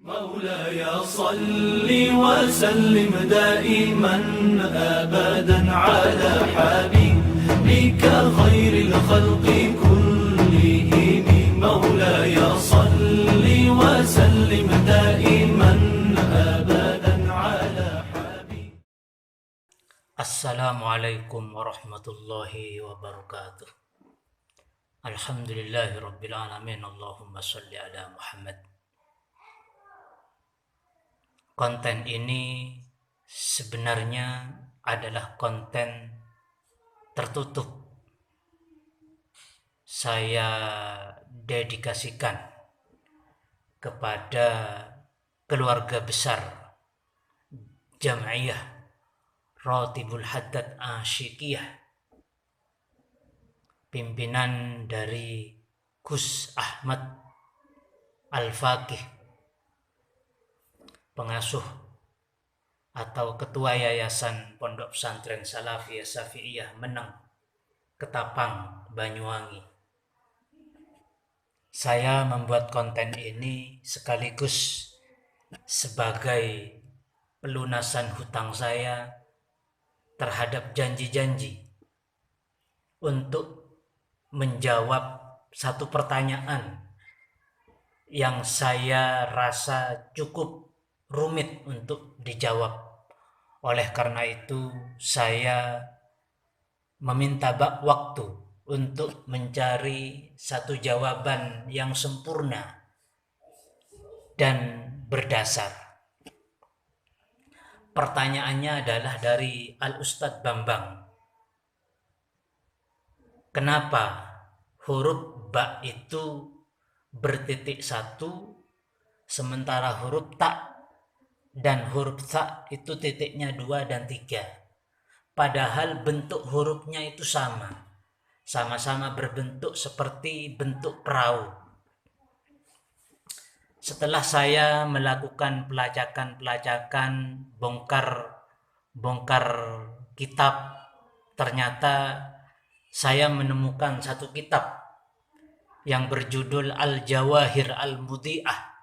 مولاي صل وسلم دائما أبدا على حبيبك خير الخلق كلهم. مولاي صل وسلم دائما أبدا على حبيبك. Assalamualaikum warahmatullahi wabarakatuh. Alhamdulillahi rabbil alamin. Allahumma sholli ala Muhammad. Konten ini sebenarnya adalah konten tertutup. Saya dedikasikan kepada keluarga besar Jam'iyah Ratibul Haddad Asyikiyah, pimpinan dari Gus Ahmad Al-Faqih, pengasuh atau ketua Yayasan Pondok Pesantren Salafiyah Syafi'iyah Menang, Ketapang, Banyuwangi. Saya membuat konten ini sekaligus sebagai pelunasan hutang saya terhadap janji-janji untuk menjawab satu pertanyaan yang saya rasa cukup rumit untuk dijawab. Oleh karena itu, saya meminta waktu untuk mencari satu jawaban yang sempurna dan berdasar. Pertanyaannya adalah dari Al-Ustadz Bambang. Kenapa huruf ba itu bertitik satu, sementara huruf ta dan huruf tha itu titiknya 2 dan 3. Padahal bentuk hurufnya itu sama-sama berbentuk seperti bentuk perahu. Setelah saya melakukan pelacakan, bongkar kitab, ternyata saya menemukan satu kitab yang berjudul Al-Jawahir Al-Mudhi'ah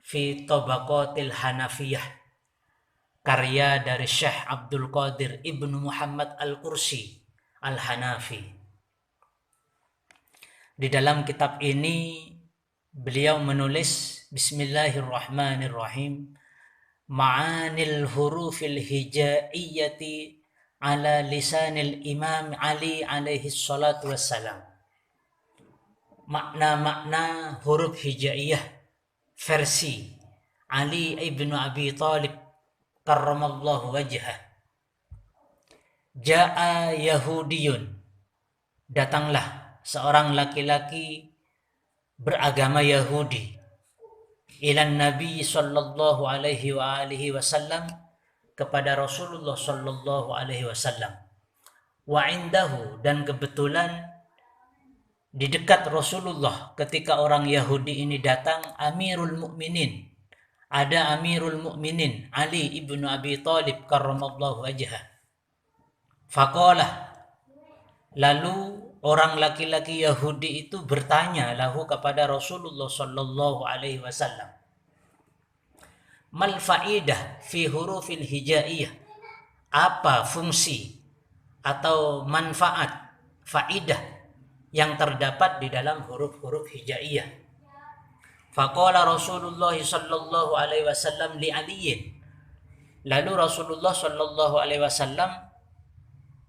fi Tabaqatil Hanafiyah, karya dari Syekh Abdul Qadir Ibnu Muhammad Al-Kursi Al-Hanafi. Di dalam kitab ini beliau menulis, Bismillahirrahmanirrahim, Ma'anil hurufil hijaiyati ala lisanil Imam Ali alaihi salatu wassalam. Makna-makna huruf hijaiyah versi Ali ibnu Abi Thalib karramallahu wajhah. Ja'a Yahudiyun, datanglah seorang laki-laki beragama Yahudi, ilan Nabi sallallahu alaihi wa alihi wasallam, kepada Rasulullah sallallahu alaihi wasallam. Wa indahu, dan kebetulan di dekat Rasulullah ketika orang Yahudi ini datang, Amirul Mukminin, ada Amirul Mukminin Ali ibnu Abi Thalib karramallahu wajhah. Faqalah, lalu orang laki-laki Yahudi itu bertanya lahu kepada Rasulullah sallallahu alaihi wasallam, mal faidah fi hurufil hijaiyah, apa fungsi atau manfaat, faidah yang terdapat di dalam huruf-huruf hijaiyah. Faqala Rasulullah sallallahu alaihi wasallam li Ali, lalu Rasulullah sallallahu alaihi wasallam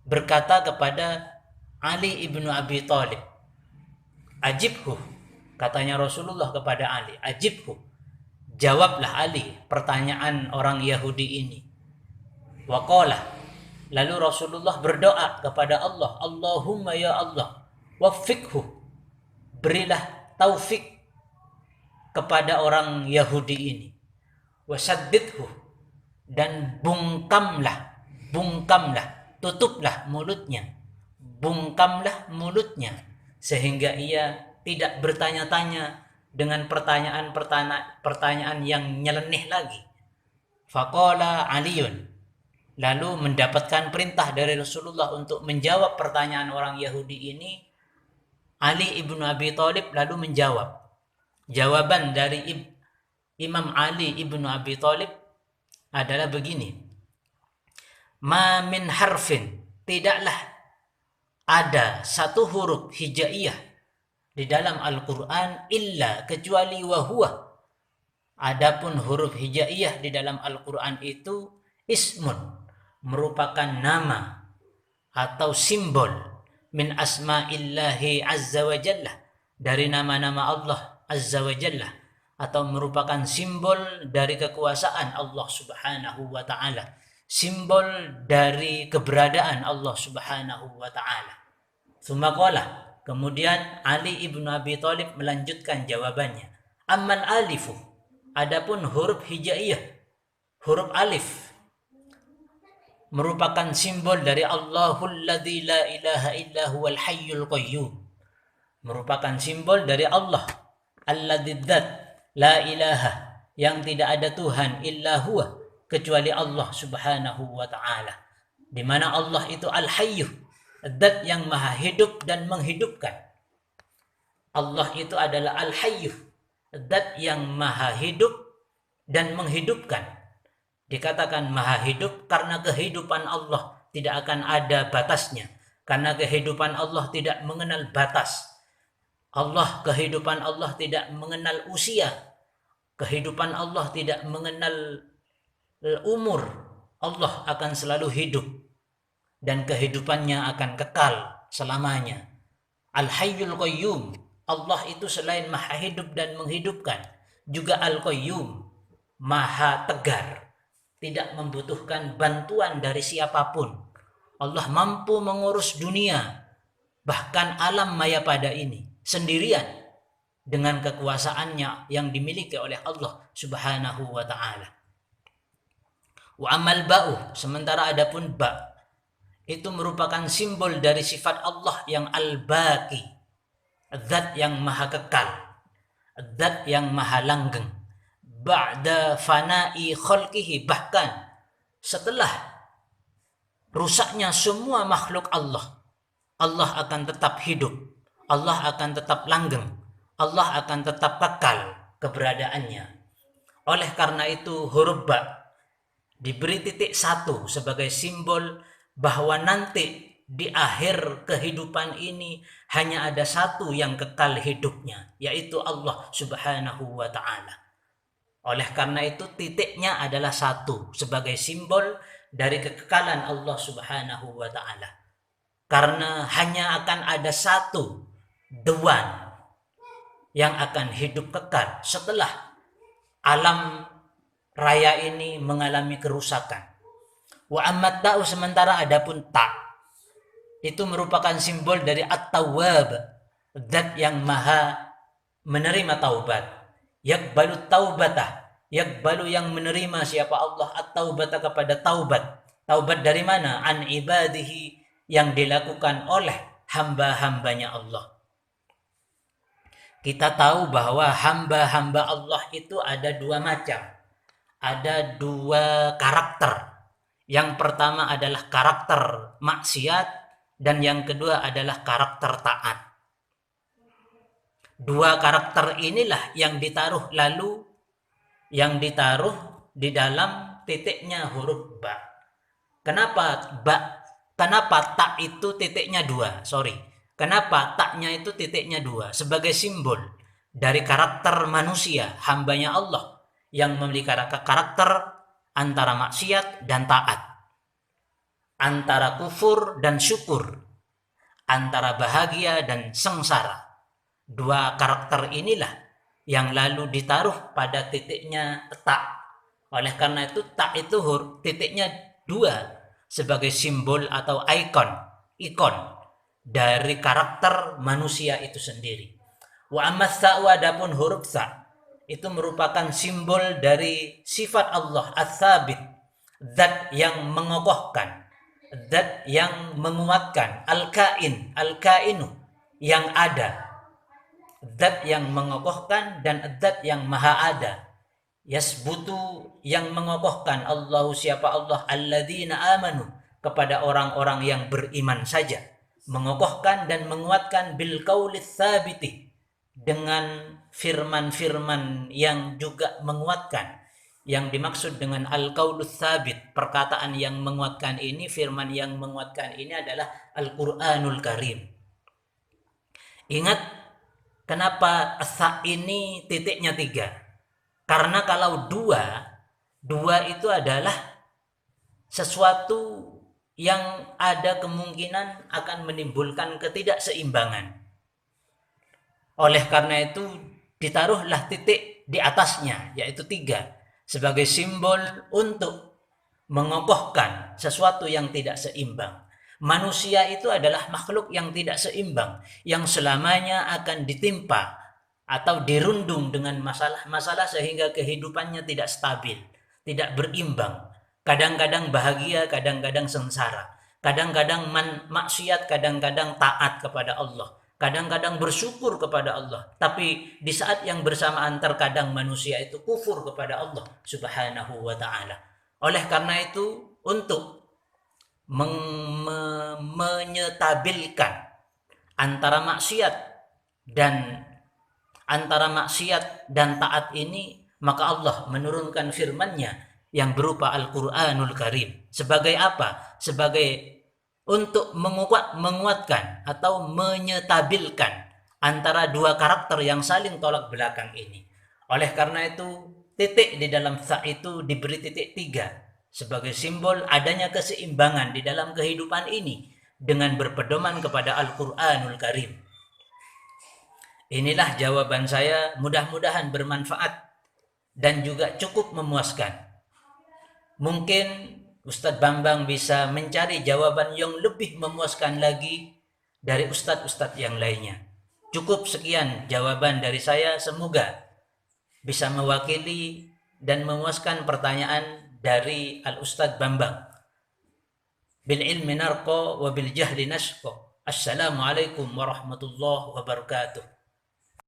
berkata kepada Ali ibnu Abi Thalib, ajibhu, katanya Rasulullah kepada Ali, ajibhu, jawablah Ali pertanyaan orang Yahudi ini. Waqala, lalu Rasulullah berdoa kepada Allah, Allahumma ya Allah, waffiqhu, berilah taufik kepada orang Yahudi ini, wasaddidhu, dan bungkamlah, tutuplah mulutnya, sehingga ia tidak bertanya-tanya dengan pertanyaan yang nyeleneh lagi. Faqala Aliun, lalu mendapatkan perintah dari Rasulullah untuk menjawab pertanyaan orang Yahudi ini. Ali ibnu Abi Thalib lalu menjawab. Jawaban dari Imam Ali ibnu Abi Thalib adalah begini. Ma min harfin, tidaklah ada satu huruf hijaiyah di dalam Al-Quran illa kecuali wahwa. Adapun huruf hijaiyah di dalam Al-Quran itu ismun, merupakan nama atau simbol min asma'illahi azza wa jalla, dari nama-nama Allah azza wa jalla, atau merupakan simbol dari kekuasaan Allah subhanahu wa ta'ala, simbol dari keberadaan Allah subhanahu wa ta'ala. Sumakola, kemudian Ali ibnu Abi Thalib melanjutkan jawabannya. Ammal alifu, adapun huruf hijaiyah, huruf alif, merupakan simbol dari Allahul ladzi la ilaha illa huwal hayyul qayyum, merupakan simbol dari Allah alladzi dzat la ilaha, yang tidak ada Tuhan illa huwa, kecuali Allah subhanahu wa ta'ala, di mana Allah itu al-hayyu, dzat yang maha hidup dan menghidupkan. Allah itu adalah al-hayyu, dzat yang maha hidup dan menghidupkan. Dikatakan maha hidup karena kehidupan Allah tidak akan ada batasnya, karena kehidupan Allah tidak mengenal batas. Kehidupan Allah tidak mengenal usia, kehidupan Allah tidak mengenal umur. Allah akan selalu hidup dan kehidupannya akan kekal selamanya. Al-Hayyul Qayyum, Allah itu selain maha hidup dan menghidupkan, juga Al-Qayyum, maha tegar, tidak membutuhkan bantuan dari siapapun. Allah mampu mengurus dunia, bahkan alam maya pada ini, sendirian, dengan kekuasaannya yang dimiliki oleh Allah subhanahu wa ta'ala. Wa amal ba'u, sementara adapun ba', itu merupakan simbol dari sifat Allah yang al-baqi, zat yang maha kekal, zat yang maha langgeng, ba'da fana'i khalqihi, bahkan setelah rusaknya semua makhluk Allah, Allah akan tetap hidup, Allah akan tetap langgeng, Allah akan tetap kekal keberadaannya. Oleh karena itu huruf ba diberi titik satu sebagai simbol bahwa nanti di akhir kehidupan ini hanya ada satu yang kekal hidupnya, yaitu Allah subhanahu wa ta'ala. Oleh karena itu titiknya adalah satu sebagai simbol dari kekekalan Allah subhanahu wa ta'ala. Karena hanya akan ada satu, the one, yang akan hidup kekal setelah alam raya ini mengalami kerusakan. Wa ammat ta'u, sementara adapun ta', itu merupakan simbol dari at-tawwab, zat yang maha menerima taubat. Yakbalu taubatah, yakbalu yang menerima siapa Allah at-taubata kepada taubat. Taubat dari mana? An ibadihi, yang dilakukan oleh hamba-hambanya Allah. Kita tahu bahwa hamba-hamba Allah itu ada dua macam. Ada dua karakter. Yang pertama adalah karakter maksiat dan yang kedua adalah karakter taat. Dua karakter inilah yang ditaruh di dalam titiknya huruf ba. Kenapa tak itu titiknya dua? Kenapa taknya itu titiknya dua? Sebagai simbol dari karakter manusia, hambanya Allah, yang memiliki karakter antara maksiat dan taat, antara kufur dan syukur, antara bahagia dan sengsara. Dua karakter inilah yang lalu ditaruh pada titiknya tak. Oleh karena itu tak itu titiknya dua sebagai simbol atau ikon dari karakter manusia itu sendiri. Wa ammas sa'u, adapun huruf sa' itu merupakan simbol dari sifat Allah ats-tsabit, zat yang mengokohkan, zat yang menguatkan, al-kainu, yang ada, zat yang mengokohkan dan zat yang maha ada. Yasbutu, yang mengokohkan, Allahu, siapa Allah, alladzina amanu, kepada orang-orang yang beriman saja, mengokohkan dan menguatkan bil qauli tsabiti, dengan firman-firman yang juga menguatkan. Yang dimaksud dengan al-qaulus tsabit, perkataan yang menguatkan ini, firman yang menguatkan ini adalah Al-Qur'anul Karim. Ingat kenapa asa ini titiknya 3? Karena kalau dua itu adalah sesuatu yang ada kemungkinan akan menimbulkan ketidakseimbangan. Oleh karena itu ditaruhlah titik di atasnya, yaitu 3, sebagai simbol untuk mengokohkan sesuatu yang tidak seimbang. Manusia itu adalah makhluk yang tidak seimbang, yang selamanya akan ditimpa atau dirundung dengan masalah-masalah sehingga kehidupannya tidak stabil, tidak berimbang. Kadang-kadang bahagia, kadang-kadang sengsara. Kadang-kadang maksiat, kadang-kadang taat kepada Allah. Kadang-kadang bersyukur kepada Allah. Tapi di saat yang bersamaan terkadang manusia itu kufur kepada Allah Subhanahu wa ta'ala. Oleh karena itu, untuk menyetabilkan antara maksiat dan taat ini, maka Allah menurunkan firman-Nya yang berupa Al-Qur'anul Karim. Sebagai apa? Sebagai untuk menguatkan atau menyetabilkan antara dua karakter yang saling tolak belakang ini. Oleh karena itu, titik di dalam sa itu diberi titik 3 sebagai simbol adanya keseimbangan di dalam kehidupan ini dengan berpedoman kepada Al-Qur'anul Karim. Inilah jawaban saya, mudah-mudahan bermanfaat dan juga cukup memuaskan. Mungkin Ustadz Bambang bisa mencari jawaban yang lebih memuaskan lagi dari ustadz-ustadz yang lainnya. Cukup sekian jawaban dari saya, semoga bisa mewakili dan memuaskan pertanyaan dari Al-Ustadz Bambang. Bil ilmi narqa wa bil jahli nashqa. Assalamualaikum warahmatullahi wabarakatuh.